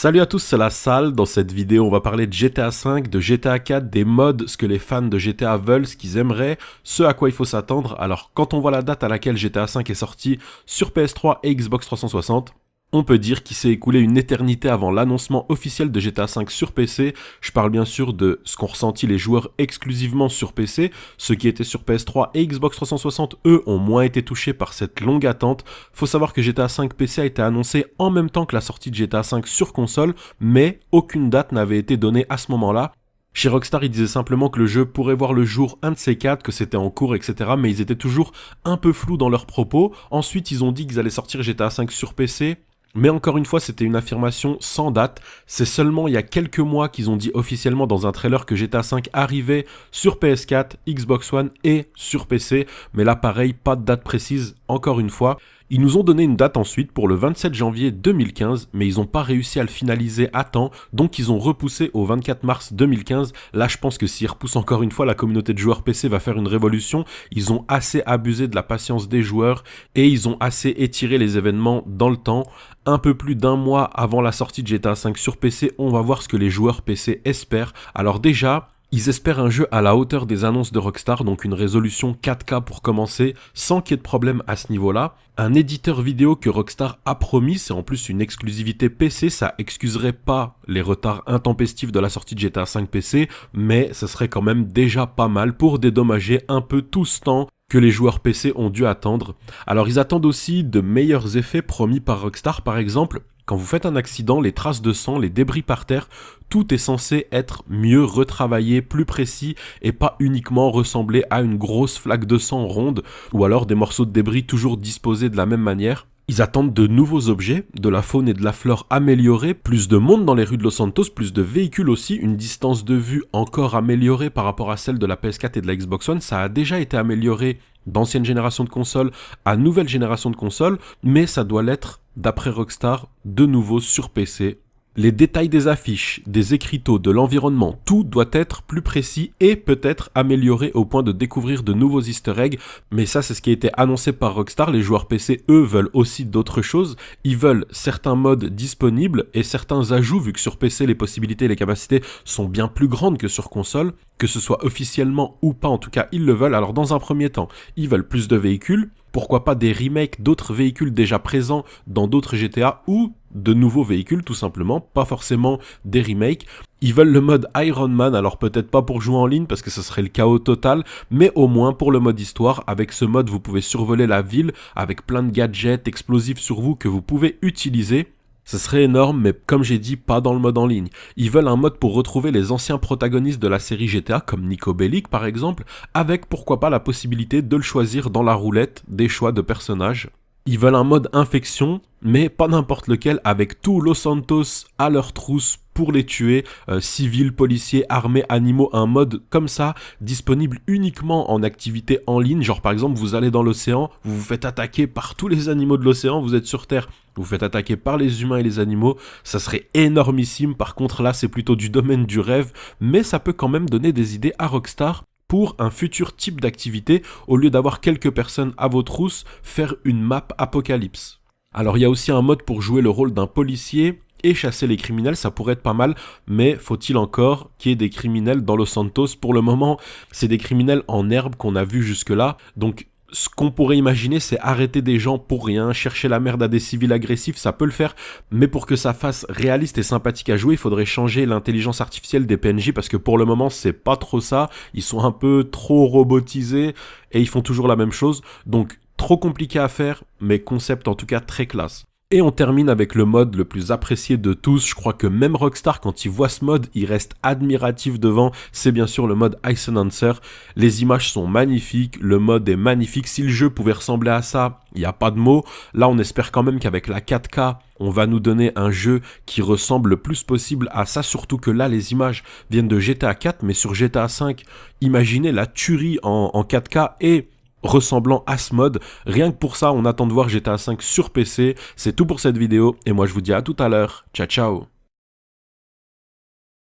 Salut à tous, c'est la salle. Dans cette vidéo, on va parler de GTA V, de GTA 4, des mods, ce que les fans de GTA veulent, ce qu'ils aimeraient, ce à quoi il faut s'attendre. Alors, quand on voit la date à laquelle GTA V est sorti sur PS3 et Xbox 360, on peut dire qu'il s'est écoulé une éternité avant l'annoncement officiel de GTA V sur PC. Je parle bien sûr de ce qu'ont ressenti les joueurs exclusivement sur PC. Ceux qui étaient sur PS3 et Xbox 360, eux, ont moins été touchés par cette longue attente. Faut savoir que GTA V PC a été annoncé en même temps que la sortie de GTA V sur console, mais aucune date n'avait été donnée à ce moment-là. Chez Rockstar, ils disaient simplement que le jeu pourrait voir le jour un de ces quatre, que c'était en cours, etc. Mais ils étaient toujours un peu flous dans leurs propos. Ensuite, ils ont dit qu'ils allaient sortir GTA V sur PC. Mais encore une fois, c'était une affirmation sans date. C'est seulement il y a quelques mois qu'ils ont dit officiellement dans un trailer que GTA V arrivait sur PS4, Xbox One et sur PC. Mais là, pareil, pas de date précise, encore une fois. Ils nous ont donné une date ensuite pour le 27 janvier 2015, mais ils n'ont pas réussi à le finaliser à temps, donc ils ont repoussé au 24 mars 2015. Là, je pense que s'ils repoussent encore une fois, la communauté de joueurs PC va faire une révolution. Ils ont assez abusé de la patience des joueurs et ils ont assez étiré les événements dans le temps. Un peu plus d'un mois avant la sortie de GTA V sur PC, on va voir ce que les joueurs PC espèrent. Alors déjà, ils espèrent un jeu à la hauteur des annonces de Rockstar, donc une résolution 4K pour commencer, sans qu'il y ait de problème à ce niveau-là. Un éditeur vidéo que Rockstar a promis, c'est en plus une exclusivité PC, ça excuserait pas les retards intempestifs de la sortie de GTA V PC, mais ce serait quand même déjà pas mal pour dédommager un peu tout ce temps que les joueurs PC ont dû attendre. Alors ils attendent aussi de meilleurs effets promis par Rockstar, par exemple. Quand vous faites un accident, les traces de sang, les débris par terre, tout est censé être mieux retravaillé, plus précis et pas uniquement ressembler à une grosse flaque de sang ronde ou alors des morceaux de débris toujours disposés de la même manière. Ils attendent de nouveaux objets, de la faune et de la flore améliorée, plus de monde dans les rues de Los Santos, plus de véhicules aussi, une distance de vue encore améliorée par rapport à celle de la PS4 et de la Xbox One. Ça a déjà été amélioré d'ancienne génération de consoles à nouvelle génération de consoles, mais ça doit l'être, d'après Rockstar, de nouveau sur PC. Les détails des affiches, des écriteaux, de l'environnement, tout doit être plus précis et peut-être amélioré au point de découvrir de nouveaux easter eggs. Mais ça, c'est ce qui a été annoncé par Rockstar. Les joueurs PC, eux, veulent aussi d'autres choses. Ils veulent certains modes disponibles et certains ajouts, vu que sur PC, les possibilités et les capacités sont bien plus grandes que sur console. Que ce soit officiellement ou pas, en tout cas, ils le veulent. Alors, dans un premier temps, ils veulent plus de véhicules. Pourquoi pas des remakes d'autres véhicules déjà présents dans d'autres GTA ou de nouveaux véhicules tout simplement, pas forcément des remakes. Ils veulent le mode Iron Man, alors peut-être pas pour jouer en ligne parce que ce serait le chaos total, mais au moins pour le mode histoire. Avec ce mode, vous pouvez survoler la ville avec plein de gadgets explosifs sur vous que vous pouvez utiliser. Ce serait énorme, mais comme j'ai dit, pas dans le mode en ligne. Ils veulent un mode pour retrouver les anciens protagonistes de la série GTA, comme Niko Bellic par exemple, avec pourquoi pas la possibilité de le choisir dans la roulette des choix de personnages. Ils veulent un mode infection, mais pas n'importe lequel, avec tout Los Santos à leur trousse pour les tuer, civils, policiers, armés, animaux, un mode comme ça, disponible uniquement en activité en ligne. Genre par exemple, vous allez dans l'océan, vous vous faites attaquer par tous les animaux de l'océan, vous êtes sur Terre, vous vous faites attaquer par les humains et les animaux, ça serait énormissime. Par contre là, c'est plutôt du domaine du rêve, mais ça peut quand même donner des idées à Rockstar pour un futur type d'activité, au lieu d'avoir quelques personnes à vos trousses, faire une map apocalypse. Alors il y a aussi un mode pour jouer le rôle d'un policier et chasser les criminels, ça pourrait être pas mal, mais faut-il encore qu'il y ait des criminels dans Los Santos? Pour le moment, c'est des criminels en herbe qu'on a vus jusque-là, donc ce qu'on pourrait imaginer, c'est arrêter des gens pour rien, chercher la merde à des civils agressifs, ça peut le faire, mais pour que ça fasse réaliste et sympathique à jouer, il faudrait changer l'intelligence artificielle des PNJ, parce que pour le moment, c'est pas trop ça, ils sont un peu trop robotisés, et ils font toujours la même chose, donc trop compliqué à faire, mais concept en tout cas très classe. Et on termine avec le mode le plus apprécié de tous. Je crois que même Rockstar, quand il voit ce mode, il reste admiratif devant. C'est bien sûr le mode Ice Enhancer. Les images sont magnifiques, le mode est magnifique. Si le jeu pouvait ressembler à ça, il n'y a pas de mots. Là, on espère quand même qu'avec la 4K, on va nous donner un jeu qui ressemble le plus possible à ça. Surtout que là, les images viennent de GTA 4, mais sur GTA 5, imaginez la tuerie en 4K et ressemblant à ce mode. Rien que pour ça, on attend de voir GTA V sur PC. C'est tout pour cette vidéo et moi je vous dis à tout à l'heure. Ciao ciao.